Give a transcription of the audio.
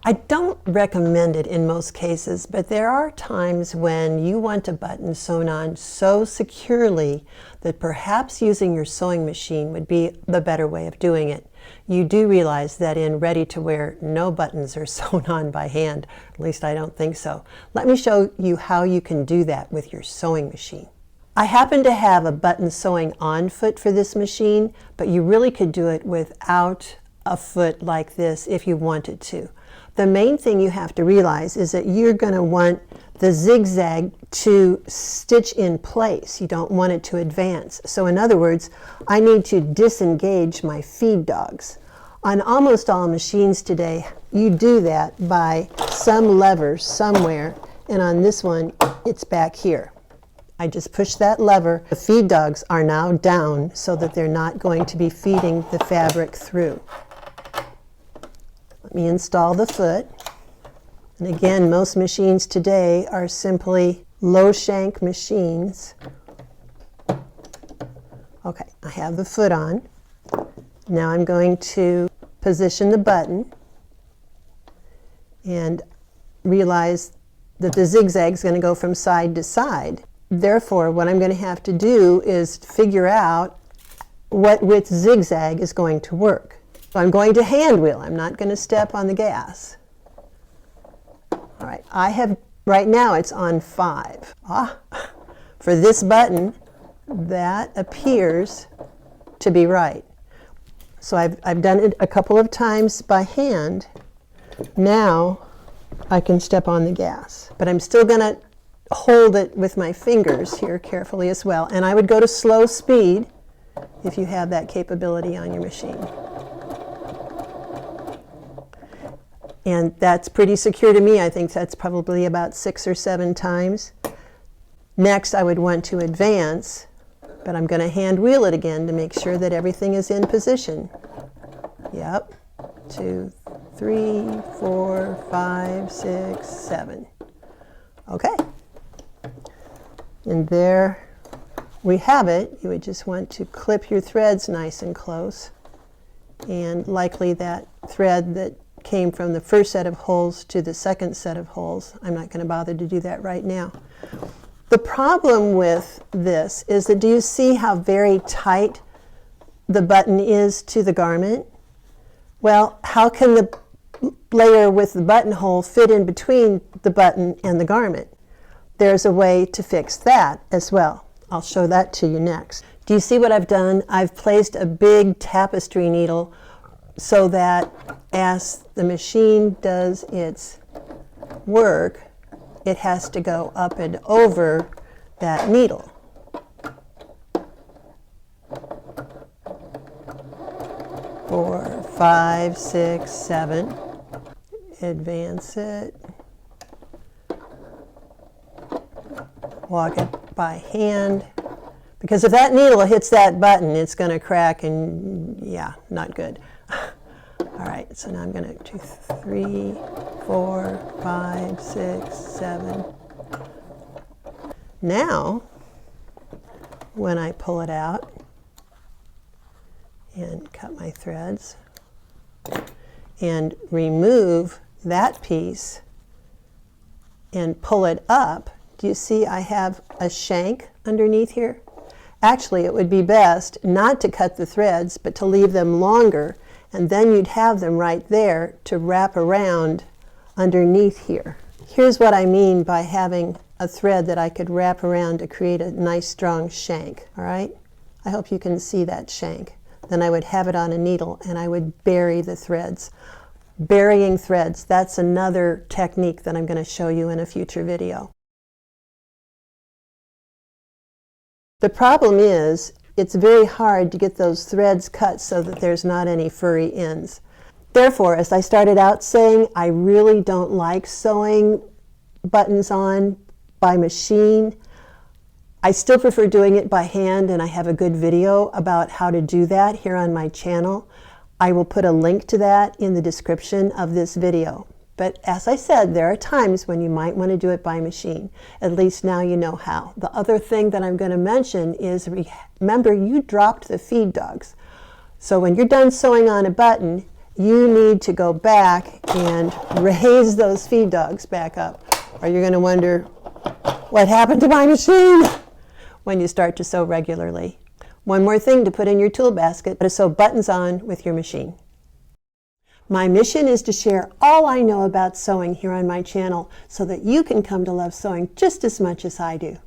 I don't recommend it in most cases, but there are times when you want a button sewn on so securely that perhaps using your sewing machine would be the better way of doing it. You do realize that in ready-to-wear, no buttons are sewn on by hand. At least I don't think so. Let me show you how you can do that with your sewing machine. I happen to have a button sewing on foot for this machine, but you really could do it without a foot like this if you wanted to. The main thing you have to realize is that you're going to want the zigzag to stitch in place. You don't want it to advance. So in other words, I need to disengage my feed dogs. On almost all machines today, you do that by some lever somewhere, and on this one, it's back here. I just push that lever. The feed dogs are now down so that they're not going to be feeding the fabric through. Let me install the foot. And again, most machines today are simply low shank machines. Okay, I have the foot on. Now I'm going to position the button and realize that the zigzag is going to go from side to side. Therefore, what I'm going to have to do is figure out what width zigzag is going to work. So I'm going to hand wheel. I'm not going to step on the gas. All right, right now it's on 5. For this button, that appears to be right. So I've done it a couple of times by hand. Now I can step on the gas. But I'm still going to hold it with my fingers here carefully as well. And I would go to slow speed if you have that capability on your machine. And that's pretty secure to me. I think that's probably about 6 or 7 times. Next, I would want to advance, but I'm going to hand wheel it again to make sure that everything is in position. Yep. 2, 3, 4, 5, 6, 7. Okay. And there we have it. You would just want to clip your threads nice and close. And likely that thread that came from the first set of holes to the second set of holes. I'm not going to bother to do that right now. The problem with this is that, do you see how very tight the button is to the garment? Well, how can the layer with the buttonhole fit in between the button and the garment? There's a way to fix that as well. I'll show that to you next. Do you see what I've done? I've placed a big tapestry needle so that as the machine does its work, it has to go up and over that needle. Four, 5, 6, 7. Advance it. Walk it by hand. Because if that needle hits that button, it's going to crack and, yeah, not good. All right, so now I'm going to do 3, 4, 5, 6, 7. Now, when I pull it out and cut my threads and remove that piece and pull it up, do you see I have a shank underneath here? Actually, it would be best not to cut the threads, but to leave them longer, and then you'd have them right there to wrap around underneath here. Here's what I mean by having a thread that I could wrap around to create a nice strong shank, all right? I hope you can see that shank. Then I would have it on a needle and I would bury the threads. Burying threads, that's another technique that I'm going to show you in a future video. The problem is, it's very hard to get those threads cut so that there's not any furry ends. Therefore, as I started out saying, I really don't like sewing buttons on by machine. I still prefer doing it by hand, and I have a good video about how to do that here on my channel. I will put a link to that in the description of this video. But as I said, there are times when you might want to do it by machine. At least now you know how. The other thing that I'm going to mention is, remember, you dropped the feed dogs. So when you're done sewing on a button, you need to go back and raise those feed dogs back up, or you're going to wonder, what happened to my machine? When you start to sew regularly. One more thing to put in your tool basket, to sew buttons on with your machine. My mission is to share all I know about sewing here on my channel so that you can come to love sewing just as much as I do.